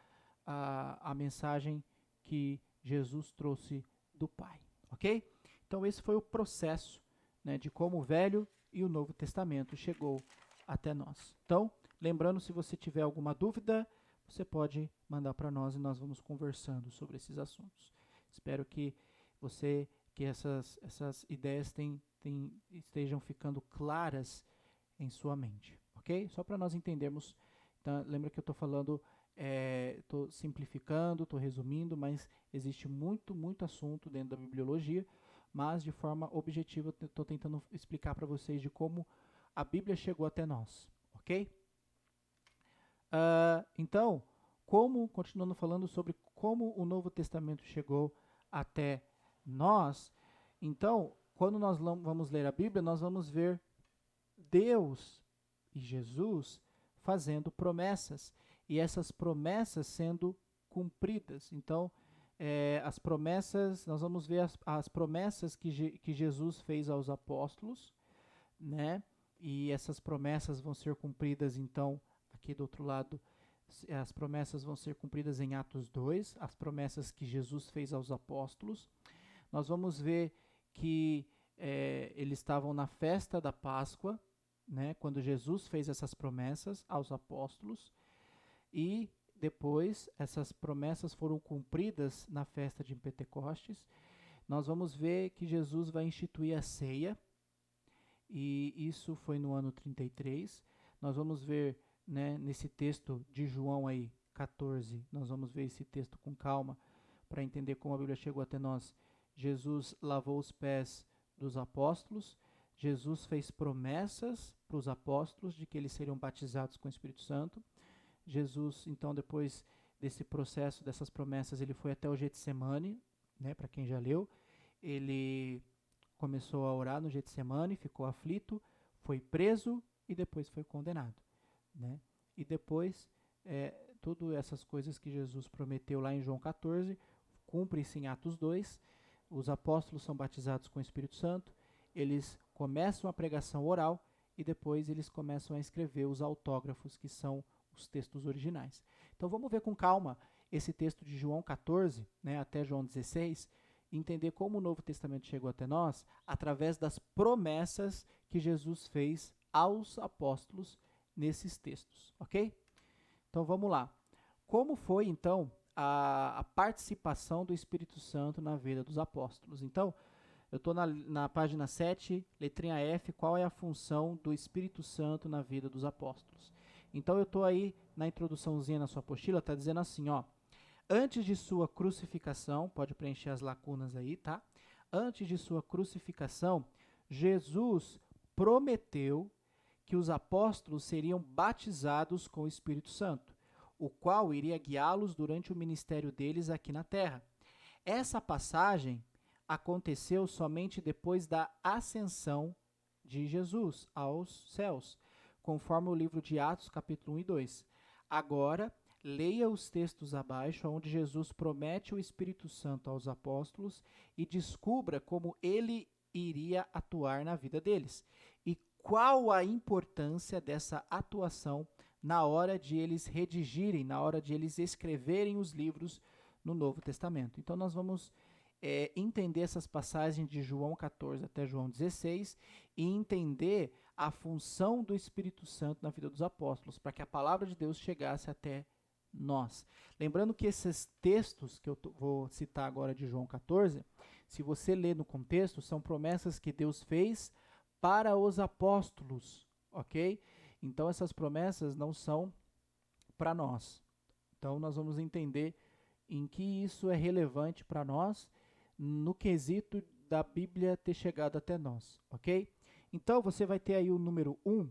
a mensagem que Jesus trouxe do Pai, ok? Então esse foi o processo, né, de como o Velho e o Novo Testamento chegou até nós. Então, lembrando, se você tiver alguma dúvida, você pode mandar para nós e nós vamos conversando sobre esses assuntos. Espero que essas ideias estejam ficando claras em sua mente, ok? Só para nós entendermos. Então, lembra que eu estou falando, estou simplificando, estou resumindo, mas existe muito assunto dentro da bibliologia, mas de forma objetiva eu estou tentando explicar para vocês de como a Bíblia chegou até nós, ok? Então, continuando falando sobre como o Novo Testamento chegou até nós, então, quando nós vamos ler a Bíblia, nós vamos ver Deus e Jesus fazendo promessas, e essas promessas sendo cumpridas. Então, as promessas, nós vamos ver as promessas que Jesus fez aos apóstolos, né? E essas promessas vão ser cumpridas, então, aqui do outro lado, as promessas vão ser cumpridas em Atos 2, as promessas que Jesus fez aos apóstolos. Nós vamos ver que eles estavam na festa da Páscoa, né, quando Jesus fez essas promessas aos apóstolos, e depois essas promessas foram cumpridas na festa de Pentecostes. Nós vamos ver que Jesus vai instituir a ceia, e isso foi no ano 33. Nós vamos ver, né, nesse texto de João aí, 14, nós vamos ver esse texto com calma para entender como a Bíblia chegou até nós. Jesus lavou os pés dos apóstolos, Jesus fez promessas para os apóstolos de que eles seriam batizados com o Espírito Santo. Jesus, então, depois desse processo, dessas promessas, ele foi até o Getsemane, né, para quem já leu. Ele começou a orar no Getsemane, ficou aflito, foi preso e depois foi condenado, né? E depois, todas essas coisas que Jesus prometeu lá em João 14, cumpre-se em Atos 2, os apóstolos são batizados com o Espírito Santo, eles começam a pregação oral e depois eles começam a escrever os autógrafos, que são os textos originais. Então vamos ver com calma esse texto de João 14, né, até João 16, e entender como o Novo Testamento chegou até nós através das promessas que Jesus fez aos apóstolos nesses textos, ok? Então vamos lá. Como foi então a participação do Espírito Santo na vida dos apóstolos? Então, eu estou na página 7, letrinha F, qual é a função do Espírito Santo na vida dos apóstolos? Então eu estou aí na introduçãozinha na sua apostila, está dizendo assim, ó, antes de sua crucificação, pode preencher as lacunas aí, tá? Antes de sua crucificação, Jesus prometeu que os apóstolos seriam batizados com o Espírito Santo, o qual iria guiá-los durante o ministério deles aqui na terra. Essa passagem aconteceu somente depois da ascensão de Jesus aos céus, conforme o livro de Atos, capítulo 1 e 2. Agora, leia os textos abaixo, onde Jesus promete o Espírito Santo aos apóstolos e descubra como ele iria atuar na vida deles. E qual a importância dessa atuação na hora de eles redigirem, na hora de eles escreverem os livros no Novo Testamento. Então nós vamos entender essas passagens de João 14 até João 16 e entender a função do Espírito Santo na vida dos apóstolos, para que a palavra de Deus chegasse até nós. Lembrando que esses textos que eu vou citar agora de João 14, se você ler no contexto, são promessas que Deus fez para os apóstolos, ok? Então essas promessas não são para nós. Então nós vamos entender em que isso é relevante para nós no quesito da Bíblia ter chegado até nós, ok? Então você vai ter aí o número 1,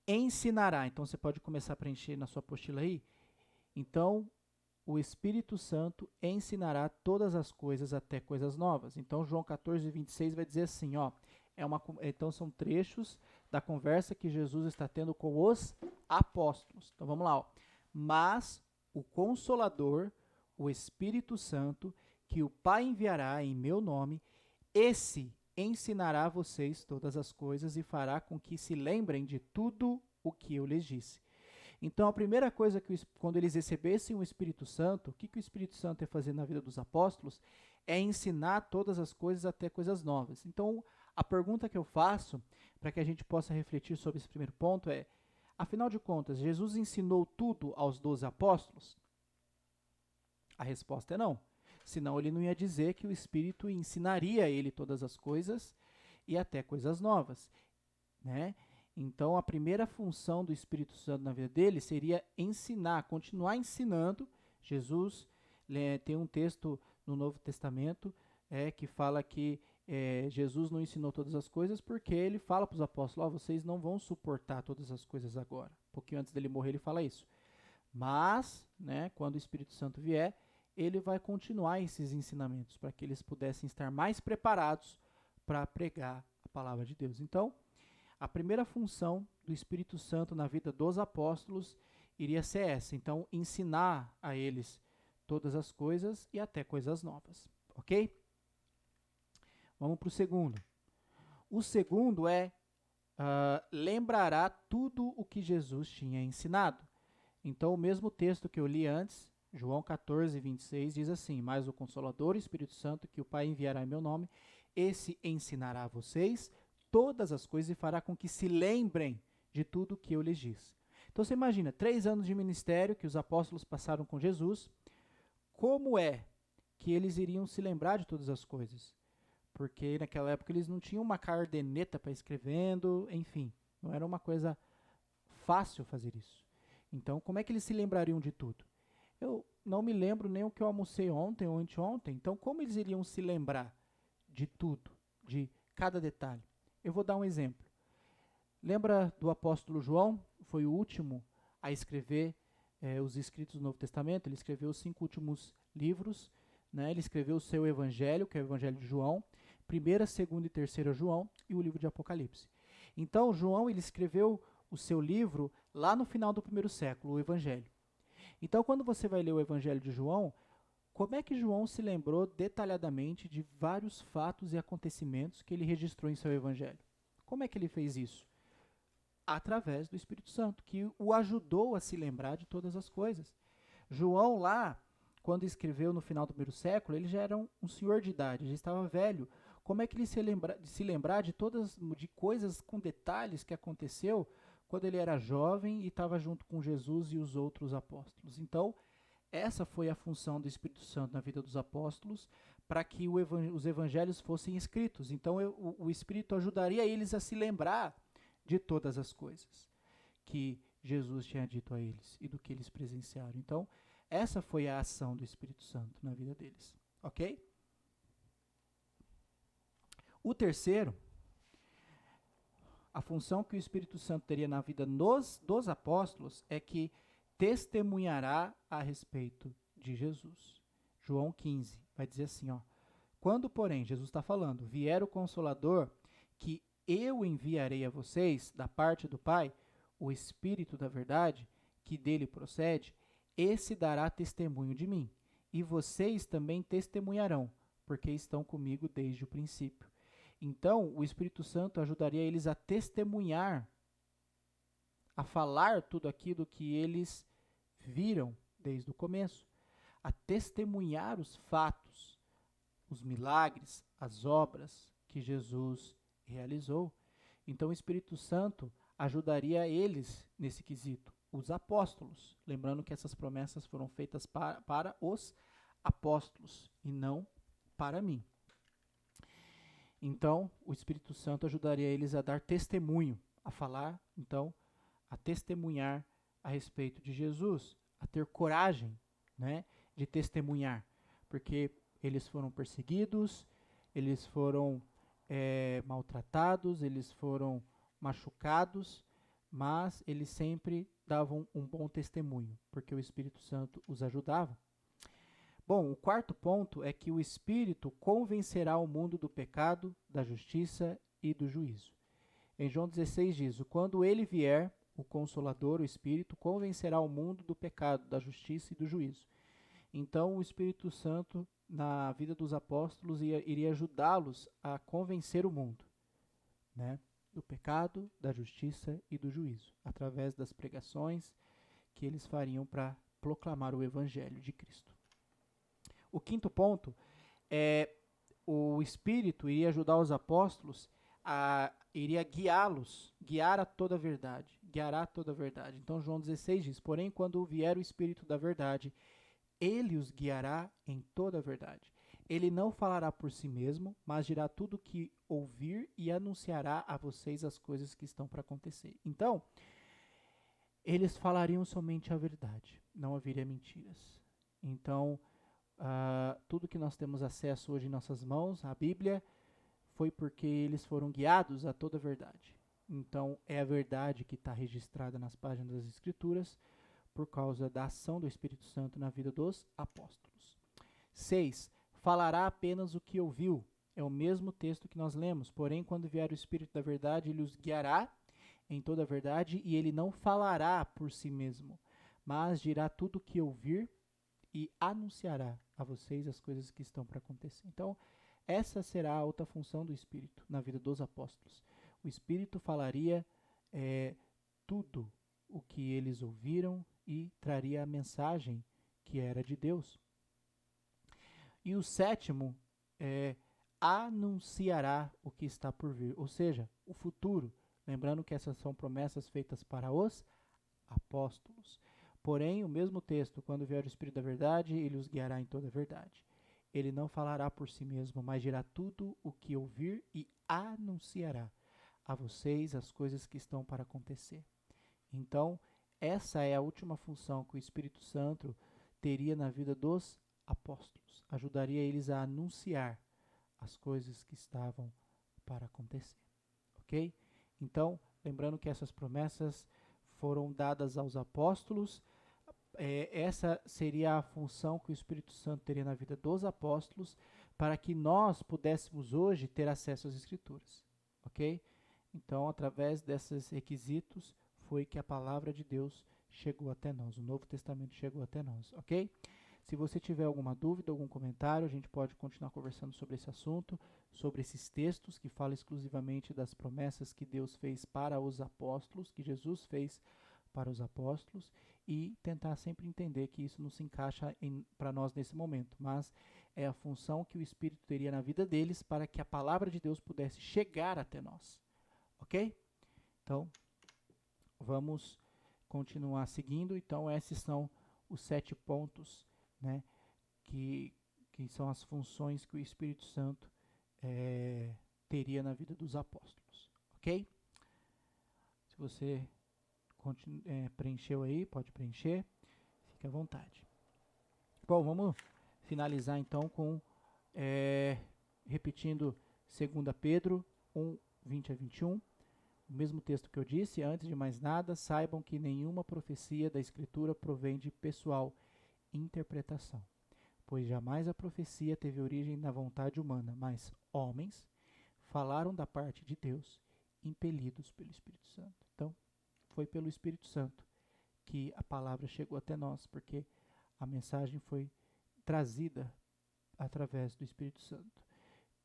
ensinará. Então você pode começar a preencher na sua apostila aí. Então, o Espírito Santo ensinará todas as coisas, até coisas novas. Então, João 14, 26 vai dizer assim, ó, então são trechos da conversa que Jesus está tendo com os apóstolos. Então, vamos lá, ó. Mas o Consolador, o Espírito Santo, que o Pai enviará em meu nome, esse ensinará a vocês todas as coisas e fará com que se lembrem de tudo o que eu lhes disse. Então, a primeira coisa que, quando eles recebessem o Espírito Santo, o que o Espírito Santo ia fazer na vida dos apóstolos é ensinar todas as coisas, até coisas novas. Então, a pergunta que eu faço, para que a gente possa refletir sobre esse primeiro ponto é, afinal de contas, Jesus ensinou tudo aos 12 apóstolos? A resposta é não. Senão ele não ia dizer que o Espírito ensinaria a ele todas as coisas e até coisas novas, né? Então, a primeira função do Espírito Santo na vida dele seria ensinar, continuar ensinando. Jesus tem um texto no Novo Testamento que fala que Jesus não ensinou todas as coisas porque ele fala para os apóstolos, vocês não vão suportar todas as coisas agora. Um pouquinho antes dele morrer ele fala isso. Mas, né, quando o Espírito Santo vier, ele vai continuar esses ensinamentos para que eles pudessem estar mais preparados para pregar a palavra de Deus. Então, a primeira função do Espírito Santo na vida dos apóstolos iria ser essa. Então, ensinar a eles todas as coisas e até coisas novas. Ok? Vamos para o segundo. O segundo lembrará tudo o que Jesus tinha ensinado. Então, o mesmo texto que eu li antes, João 14, 26, diz assim, mas o Consolador, o Espírito Santo, que o Pai enviará em meu nome, esse ensinará a vocês todas as coisas e fará com que se lembrem de tudo que eu lhes disse. Então você imagina, 3 anos de ministério que os apóstolos passaram com Jesus, como é que eles iriam se lembrar de todas as coisas? Porque naquela época eles não tinham uma caderneta para escrevendo, enfim, não era uma coisa fácil fazer isso. Então, como é que eles se lembrariam de tudo? Eu não me lembro nem o que eu almocei ontem ou anteontem, então como eles iriam se lembrar de tudo, de cada detalhe? Eu vou dar um exemplo. Lembra do apóstolo João? Foi o último a escrever os escritos do Novo Testamento. Ele escreveu os 5 últimos livros. Né? Ele escreveu o seu evangelho, que é o evangelho de João, 1ª, 2ª e 3ª João e o livro de Apocalipse. Então, João ele escreveu o seu livro lá no final do 1º século, o evangelho. Então, quando você vai ler o evangelho de João, como é que João se lembrou detalhadamente de vários fatos e acontecimentos que ele registrou em seu evangelho? Como é que ele fez isso? Através do Espírito Santo, que o ajudou a se lembrar de todas as coisas. João lá, quando escreveu no final do 1º século, ele já era um senhor de idade, já estava velho. Como é que ele se lembrar de coisas com detalhes que aconteceu quando ele era jovem e estava junto com Jesus e os outros apóstolos? Então, essa foi a função do Espírito Santo na vida dos apóstolos, para que os evangelhos fossem escritos. Então, o Espírito ajudaria eles a se lembrar de todas as coisas que Jesus tinha dito a eles e do que eles presenciaram. Então, essa foi a ação do Espírito Santo na vida deles. Ok? O terceiro, a função que o Espírito Santo teria na vida dos apóstolos é que testemunhará a respeito de Jesus. João 15 vai dizer assim, ó, quando, porém, Jesus está falando, vier o Consolador, que eu enviarei a vocês da parte do Pai, o Espírito da verdade, que dele procede, esse dará testemunho de mim, e vocês também testemunharão, porque estão comigo desde o princípio. Então, o Espírito Santo ajudaria eles a testemunhar, a falar tudo aquilo que eles viram desde o começo, a testemunhar os fatos, os milagres, as obras que Jesus realizou. Então, o Espírito Santo ajudaria eles nesse quesito, os apóstolos. Lembrando que essas promessas foram feitas para os apóstolos e não para mim. Então, o Espírito Santo ajudaria eles a dar testemunho, a falar, então, a testemunhar a respeito de Jesus, a ter coragem, né, de testemunhar, porque eles foram perseguidos, eles foram maltratados, eles foram machucados, mas eles sempre davam um bom testemunho, porque o Espírito Santo os ajudava. Bom, o quarto ponto é que o Espírito convencerá o mundo do pecado, da justiça e do juízo. Em João 16 diz: quando ele vier, o Consolador, o Espírito, convencerá o mundo do pecado, da justiça e do juízo. Então, o Espírito Santo, na vida dos apóstolos, iria ajudá-los a convencer o mundo, né, do pecado, da justiça e do juízo, através das pregações que eles fariam para proclamar o Evangelho de Cristo. O quinto ponto é o Espírito iria ajudar os apóstolos iria guiar a toda a verdade, guiará toda a verdade. Então João 16 diz: porém, quando vier o Espírito da verdade, ele os guiará em toda a verdade. Ele não falará por si mesmo, mas dirá tudo o que ouvir e anunciará a vocês as coisas que estão para acontecer. Então, eles falariam somente a verdade, não haveria mentiras. Então, tudo que nós temos acesso hoje em nossas mãos, a Bíblia, foi porque eles foram guiados a toda a verdade. Então, é a verdade que está registrada nas páginas das Escrituras por causa da ação do Espírito Santo na vida dos apóstolos. 6. Falará apenas o que ouviu. É o mesmo texto que nós lemos. Porém, quando vier o Espírito da verdade, ele os guiará em toda a verdade e ele não falará por si mesmo, mas dirá tudo o que ouvir e anunciará a vocês as coisas que estão para acontecer. Então, essa será a outra função do Espírito na vida dos apóstolos. O Espírito falaria tudo o que eles ouviram e traria a mensagem que era de Deus. E o sétimo anunciará o que está por vir, ou seja, o futuro. Lembrando que essas são promessas feitas para os apóstolos. Porém, o mesmo texto, quando vier o Espírito da verdade, ele os guiará em toda a verdade. Ele não falará por si mesmo, mas dirá tudo o que ouvir e anunciará a vocês as coisas que estão para acontecer. Então, essa é a última função que o Espírito Santo teria na vida dos apóstolos. Ajudaria eles a anunciar as coisas que estavam para acontecer. Ok? Então, lembrando que essas promessas foram dadas aos apóstolos, essa seria a função que o Espírito Santo teria na vida dos apóstolos, para que nós pudéssemos hoje ter acesso às Escrituras. Ok? Então, através desses requisitos, foi que a palavra de Deus chegou até nós, o Novo Testamento chegou até nós, ok? Se você tiver alguma dúvida, algum comentário, a gente pode continuar conversando sobre esse assunto, sobre esses textos que falam exclusivamente das promessas que Deus fez para os apóstolos, que Jesus fez para os apóstolos, e tentar sempre entender que isso não se encaixa para nós nesse momento, mas é a função que o Espírito teria na vida deles para que a palavra de Deus pudesse chegar até nós, ok? Então, vamos continuar seguindo. Então, esses são os 7 pontos, né, que são as funções que o Espírito Santo teria na vida dos apóstolos, ok? Se você preencheu aí, pode preencher, fique à vontade. Bom, vamos finalizar então com, repetindo 2 Pedro 1, 20 a 21, o mesmo texto que eu disse: antes de mais nada, saibam que nenhuma profecia da Escritura provém de pessoal interpretação, pois jamais a profecia teve origem na vontade humana, mas homens falaram da parte de Deus, impelidos pelo Espírito Santo. Então, foi pelo Espírito Santo que a palavra chegou até nós, porque a mensagem foi trazida através do Espírito Santo.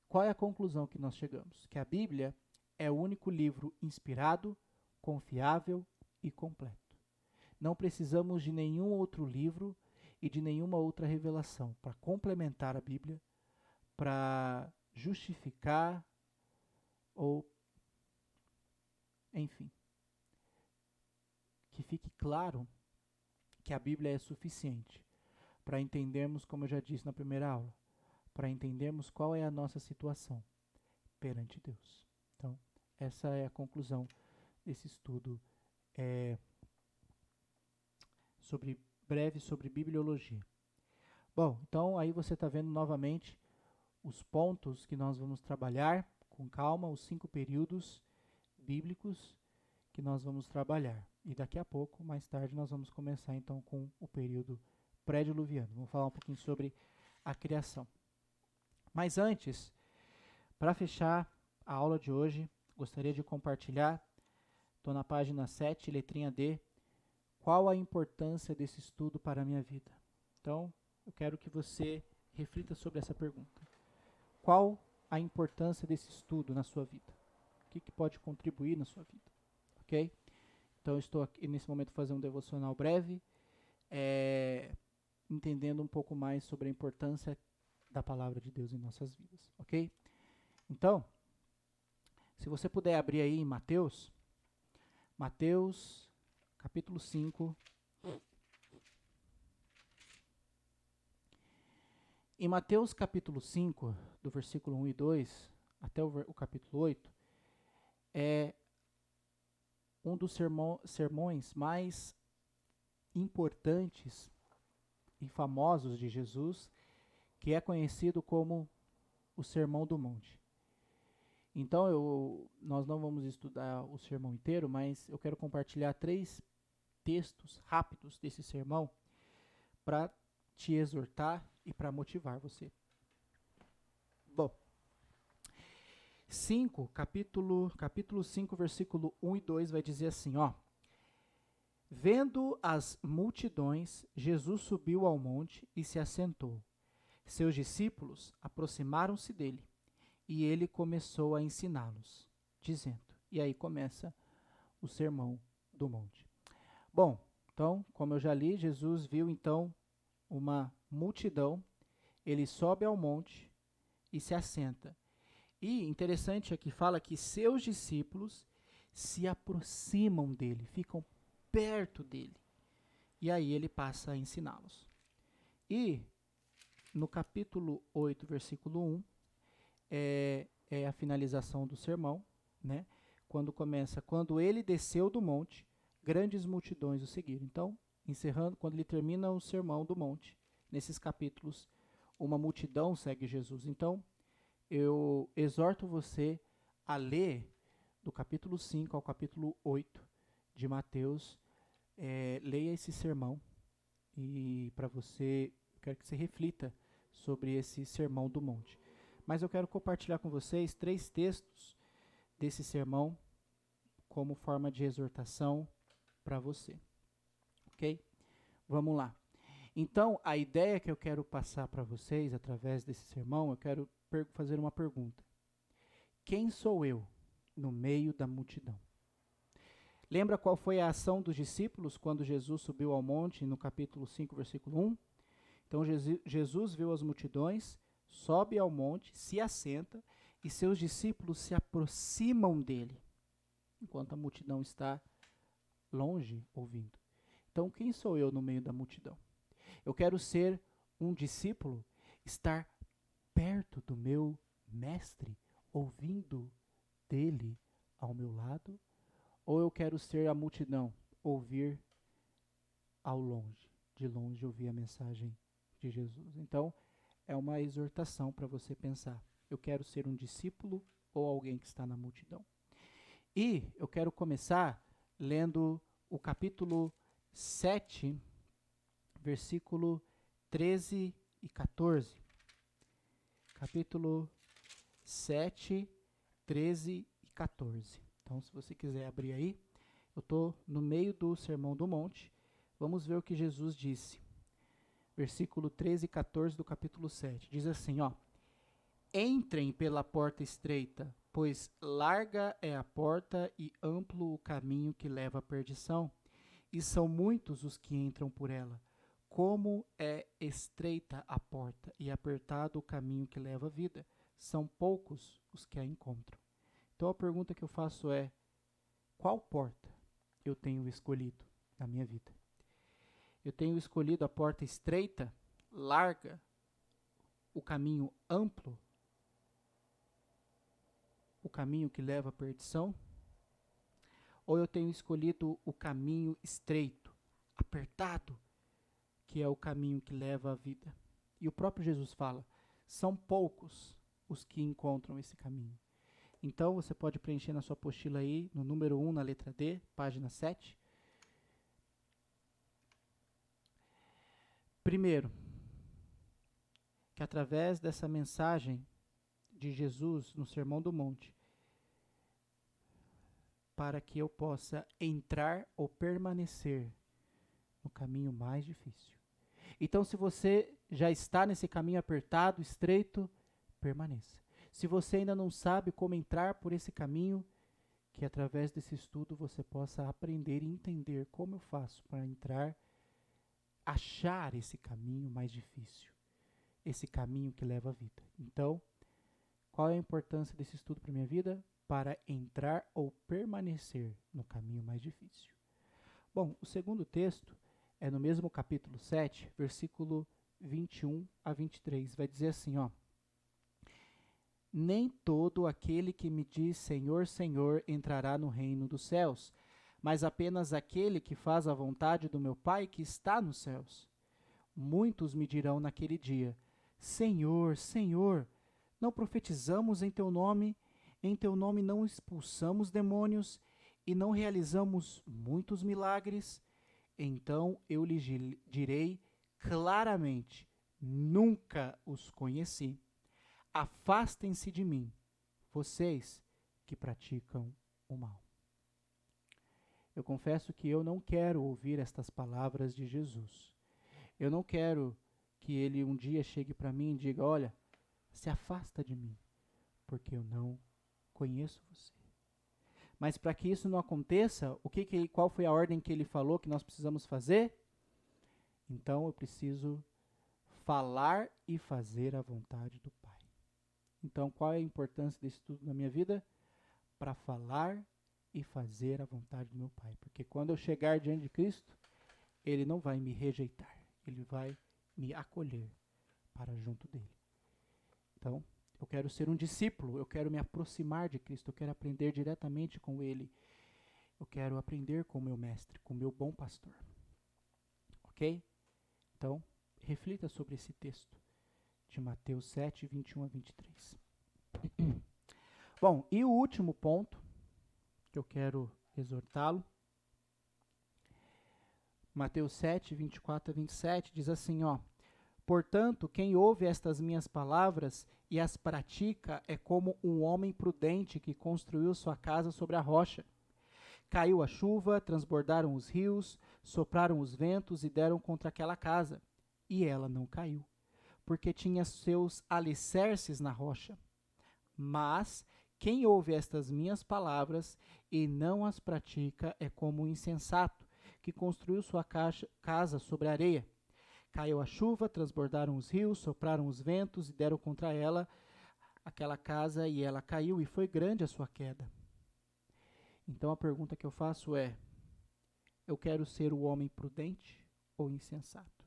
Qual é a conclusão que nós chegamos? Que a Bíblia é o único livro inspirado, confiável e completo. Não precisamos de nenhum outro livro e de nenhuma outra revelação para complementar a Bíblia, para justificar ou, enfim, que fique claro que a Bíblia é suficiente para entendermos, como eu já disse na primeira aula, para entendermos qual é a nossa situação perante Deus. Então, essa é a conclusão desse estudo breve sobre bibliologia. Bom, então aí você está vendo novamente os pontos que nós vamos trabalhar com calma, os 5 períodos bíblicos que nós vamos trabalhar. E daqui a pouco, mais tarde, nós vamos começar então com o período pré-diluviano. Vamos falar um pouquinho sobre a criação. Mas antes, para fechar a aula de hoje, gostaria de compartilhar, estou na página 7, letrinha D, qual a importância desse estudo para a minha vida. Então, eu quero que você reflita sobre essa pergunta. Qual a importância desse estudo na sua vida? O que pode contribuir na sua vida? Ok? Então, eu estou aqui nesse momento fazendo um devocional breve, entendendo um pouco mais sobre a importância da palavra de Deus em nossas vidas. Ok? Então, se você puder abrir aí em Mateus capítulo 5. Em Mateus capítulo 5, do versículo 1 e 2, até o capítulo 8, é um dos sermões mais importantes e famosos de Jesus, que é conhecido como o Sermão do Monte. Então, nós não vamos estudar o sermão inteiro, mas eu quero compartilhar 3 textos rápidos desse sermão para te exortar e para motivar você. Bom, capítulo 5, versículo 1 e 2 vai dizer assim, ó. Vendo as multidões, Jesus subiu ao monte e se assentou. Seus discípulos aproximaram-se dele e ele começou a ensiná-los, dizendo, e aí começa o sermão do monte. Bom, então, como eu já li, Jesus viu então uma multidão, ele sobe ao monte e se assenta. E interessante aqui fala que seus discípulos se aproximam dele, ficam perto dele. E aí ele passa a ensiná-los. E no capítulo 8, versículo 1, é a finalização do sermão, né? Quando ele desceu do monte, grandes multidões o seguiram. Então, encerrando, quando ele termina o sermão do monte, nesses capítulos, uma multidão segue Jesus. Então, eu exorto você a ler do capítulo 5 ao capítulo 8 de Mateus. Leia esse sermão e para você, eu quero que você reflita sobre esse sermão do monte. Mas eu quero compartilhar com vocês 3 textos desse sermão como forma de exortação para você. Ok? Vamos lá. Então, a ideia que eu quero passar para vocês através desse sermão, eu quero fazer uma pergunta. Quem sou eu no meio da multidão? Lembra qual foi a ação dos discípulos quando Jesus subiu ao monte no capítulo 5, versículo 1? Então, Jesus viu as multidões, sobe ao monte, se assenta e seus discípulos se aproximam dele, enquanto a multidão está longe ouvindo. Então, quem sou eu no meio da multidão? Eu quero ser um discípulo, estar perto do meu mestre, ouvindo dele ao meu lado? Ou eu quero ser a multidão, ouvir ao longe, de longe ouvir a mensagem de Jesus? Então, é uma exortação para você pensar. Eu quero ser um discípulo ou alguém que está na multidão? E eu quero começar lendo o capítulo 7, versículo 13 e 14. Capítulo 7, 13 e 14. Então, se você quiser abrir aí, eu estou no meio do Sermão do Monte. Vamos ver o que Jesus disse. Versículo 13 e 14 do capítulo 7. Diz assim, ó. Entrem pela porta estreita, pois larga é a porta e amplo o caminho que leva à perdição, e são muitos os que entram por ela. Como é estreita a porta e apertado o caminho que leva à vida, são poucos os que a encontram. Então a pergunta que eu faço é, qual porta eu tenho escolhido na minha vida? Eu tenho escolhido a porta estreita, larga, o caminho amplo, o caminho que leva à perdição? Ou eu tenho escolhido o caminho estreito, apertado, que é o caminho que leva à vida? E o próprio Jesus fala, são poucos os que encontram esse caminho. Então, você pode preencher na sua apostila aí, no número 1, na letra D, página 7. Primeiro, que através dessa mensagem de Jesus no Sermão do Monte, para que eu possa entrar ou permanecer no caminho mais difícil. Então, se você já está nesse caminho apertado, estreito, permaneça. Se você ainda não sabe como entrar por esse caminho, que através desse estudo você possa aprender e entender como eu faço para entrar, achar esse caminho mais difícil, esse caminho que leva à vida. Então, qual é a importância desse estudo para a minha vida? Para entrar ou permanecer no caminho mais difícil. Bom, o segundo texto é no mesmo capítulo 7, versículo 21 a 23. Vai dizer assim, ó: Nem todo aquele que me diz Senhor, Senhor entrará no reino dos céus, mas apenas aquele que faz a vontade do meu Pai que está nos céus. Muitos me dirão naquele dia: Senhor, Senhor, não profetizamos em teu nome não expulsamos demônios e não realizamos muitos milagres? Então eu lhes direi claramente: nunca os conheci. Afastem-se de mim, vocês que praticam o mal. Eu confesso que eu não quero ouvir estas palavras de Jesus. Eu não quero que ele um dia chegue para mim e diga: olha, se afasta de mim, porque eu não conheço você. Mas para que isso não aconteça, qual foi a ordem que ele falou que nós precisamos fazer? Então eu preciso falar e fazer a vontade do Pai. Então, qual é a importância desse estudo na minha vida? Para falar e fazer a vontade do meu Pai. Porque quando eu chegar diante de Cristo, Ele não vai me rejeitar. Ele vai me acolher para junto dele. Então, eu quero ser um discípulo, eu quero me aproximar de Cristo, eu quero aprender diretamente com Ele. Eu quero aprender com o meu mestre, com o meu bom pastor. Ok? Então, reflita sobre esse texto de Mateus 7, 21 a 23. Bom, e o último ponto que eu quero exortá-lo, Mateus 7, 24 a 27, diz assim, ó: Portanto, quem ouve estas minhas palavras e as pratica é como um homem prudente que construiu sua casa sobre a rocha. Caiu a chuva, transbordaram os rios, sopraram os ventos e deram contra aquela casa. E ela não caiu, porque tinha seus alicerces na rocha. Mas quem ouve estas minhas palavras e não as pratica é como um insensato, que construiu sua casa sobre a areia. Caiu a chuva, transbordaram os rios, sopraram os ventos e deram contra ela, aquela casa, e ela caiu, e foi grande a sua queda. Então a pergunta que eu faço é: eu quero ser o homem prudente ou insensato?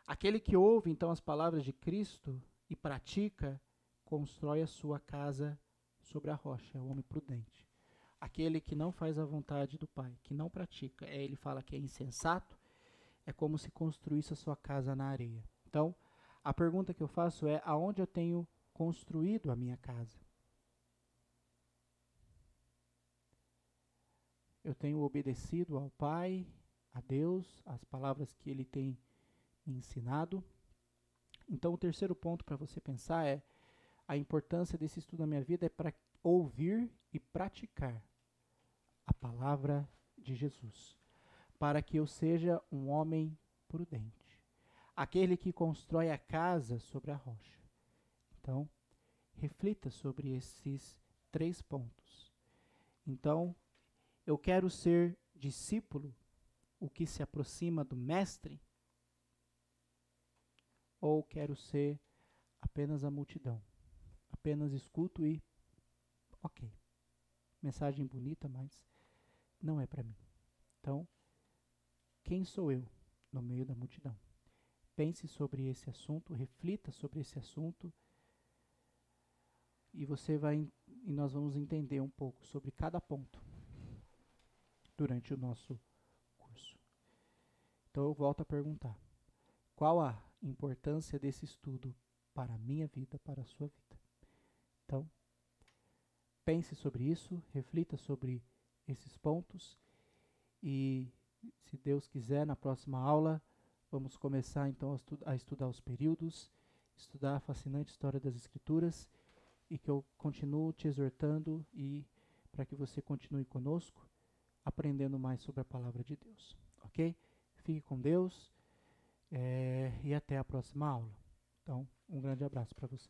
Aquele que ouve então as palavras de Cristo e pratica, constrói a sua casa sobre a rocha, é o homem prudente. Aquele que não faz a vontade do Pai, que não pratica, ele fala que é insensato, é como se construísse a sua casa na areia. Então, a pergunta que eu faço é: aonde eu tenho construído a minha casa? Eu tenho obedecido ao Pai, a Deus, as palavras que Ele tem me ensinado? Então, o terceiro ponto para você pensar é: a importância desse estudo na minha vida é para ouvir e praticar a palavra de Jesus, para que eu seja um homem prudente, aquele que constrói a casa sobre a rocha. Então, reflita sobre esses 3 pontos. Então, eu quero ser discípulo, o que se aproxima do mestre, ou quero ser apenas a multidão? Apenas escuto e ok. Mensagem bonita, mas não é para mim. Então, quem sou eu no meio da multidão? Pense sobre esse assunto, reflita sobre esse assunto, e nós vamos entender um pouco sobre cada ponto durante o nosso curso. Então eu volto a perguntar: qual a importância desse estudo para a minha vida, para a sua vida? Então, pense sobre isso, reflita sobre esses pontos, e se Deus quiser, na próxima aula vamos começar então a estudar os períodos, estudar a fascinante história das Escrituras, e que eu continuo te exortando e para que você continue conosco, aprendendo mais sobre a palavra de Deus, ok? Fique com Deus e até a próxima aula. Então, um grande abraço para você.